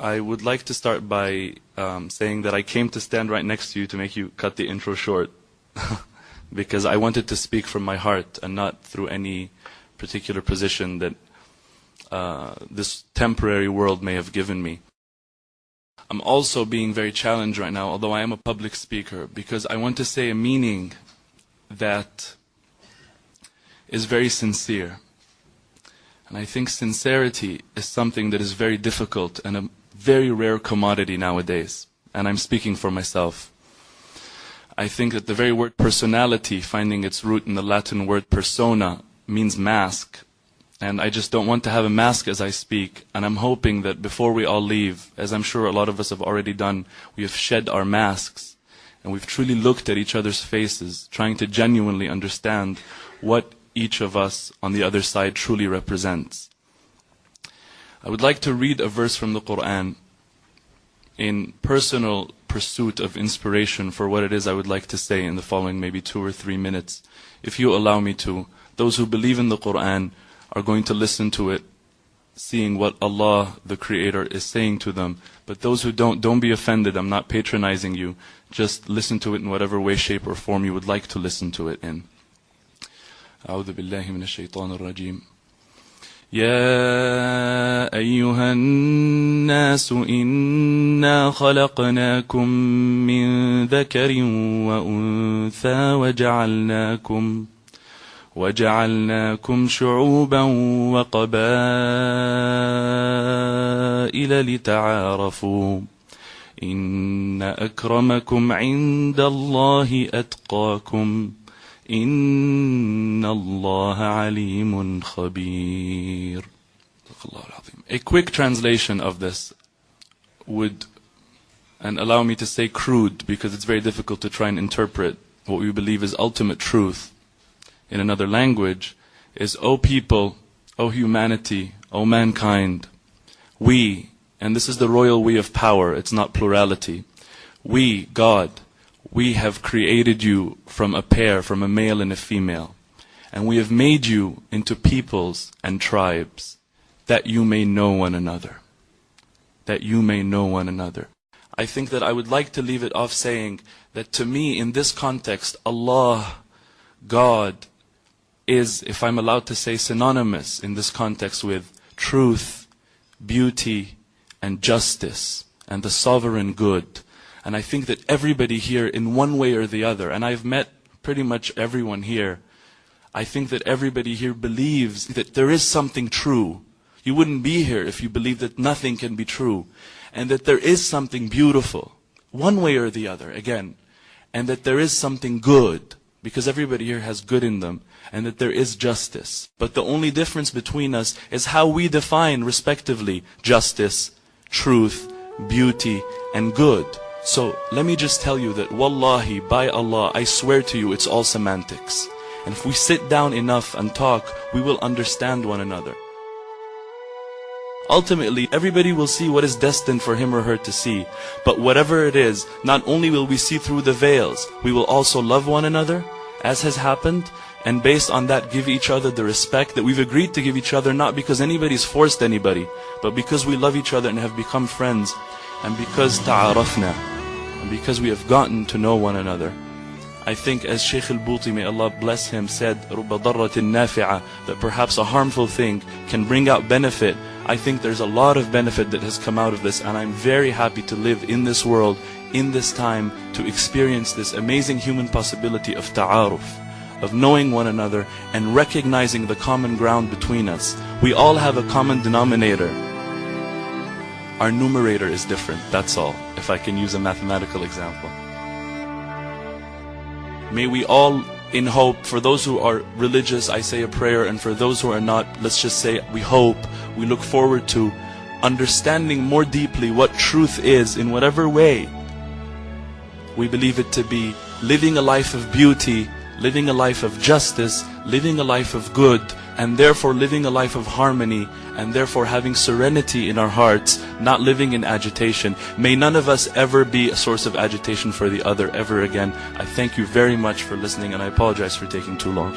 I would like to start by saying that I came to stand right next to you to make you cut the intro short. Because I wanted to speak from my heart and not through any particular position that this temporary world may have given me. I'm also being very challenged right now, although I am a public speaker, because I want to say a meaning that is very sincere. And I think sincerity is something that is very difficult and a very rare commodity nowadays. And I'm speaking for myself. I think that the very word personality, finding its root in the Latin word persona, means mask. And I just don't want to have a mask as I speak. And I'm hoping that before we all leave, as I'm sure a lot of us have already done, we have shed our masks. And we've truly looked at each other's faces, trying to genuinely understand what each of us on the other side truly represents. I would like to read a verse from the Quran in personal pursuit of inspiration for what it is I would like to say in the following maybe 2 or 3 minutes. If you allow me to, those who believe in the Quran are going to listen to it, seeing what Allah, the Creator, is saying to them. But those who don't be offended. I'm not patronizing you. Just listen to it in whatever way, shape, or form you would like to listen to it in. أعوذ بالله من الشيطان الرجيم. يا أيها الناس إنا خلقناكم من ذكر وأنثى وجعلناكم شعوبا وقبائل لتعارفوا إن أكرمكم عند الله أتقاكم إن الله عليم خبير. A quick translation of this would, and allow me to say crude, because it's very difficult to try and interpret what we believe is ultimate truth in another language, is, O people, O humanity, O mankind, we, and this is the royal we of power, it's not plurality, we, God, we have created you from a pair, from a male and a female. And we have made you into peoples and tribes, that you may know one another. That you may know one another. I think that I would like to leave it off saying that to me, in this context, Allah, God, is, if I'm allowed to say, synonymous in this context with truth, beauty, and justice, and the sovereign good. And I think that everybody here, in one way or the other, and I've met pretty much everyone here, I think that everybody here believes that there is something true. You wouldn't be here if you believed that nothing can be true. And that there is something beautiful, one way or the other, again. And that there is something good, because everybody here has good in them. And that there is justice. But the only difference between us is how we define, respectively, justice, truth, beauty, and good. So let me just tell you that wallahi, by Allah, I swear to you, it's all semantics. And if we sit down enough and talk, we will understand one another. Ultimately, everybody will see what is destined for him or her to see. But whatever it is, not only will we see through the veils, we will also love one another, as has happened, and based on that give each other the respect that we've agreed to give each other, not because anybody's forced anybody, but because we love each other and have become friends. And because ta'arafna, and because we have gotten to know one another. I think, as Shaykh al-Buti, may Allah bless him, said, رُبَّ ضَرَّةٍ نَافِعَةٍ, that perhaps a harmful thing can bring out benefit. I think there's a lot of benefit that has come out of this, and I'm very happy to live in this world, in this time, to experience this amazing human possibility of ta'aruf, of knowing one another and recognizing the common ground between us. We all have a common denominator. Our numerator is different, that's all, if I can use a mathematical example. May we all, in hope, for those who are religious, I say a prayer, and for those who are not, let's just say we hope, we look forward to understanding more deeply what truth is in whatever way we believe it to be, living a life of beauty, living a life of justice, living a life of good, and therefore living a life of harmony, and therefore having serenity in our hearts, not living in agitation. May none of us ever be a source of agitation for the other ever again. I thank you very much for listening, and I apologize for taking too long.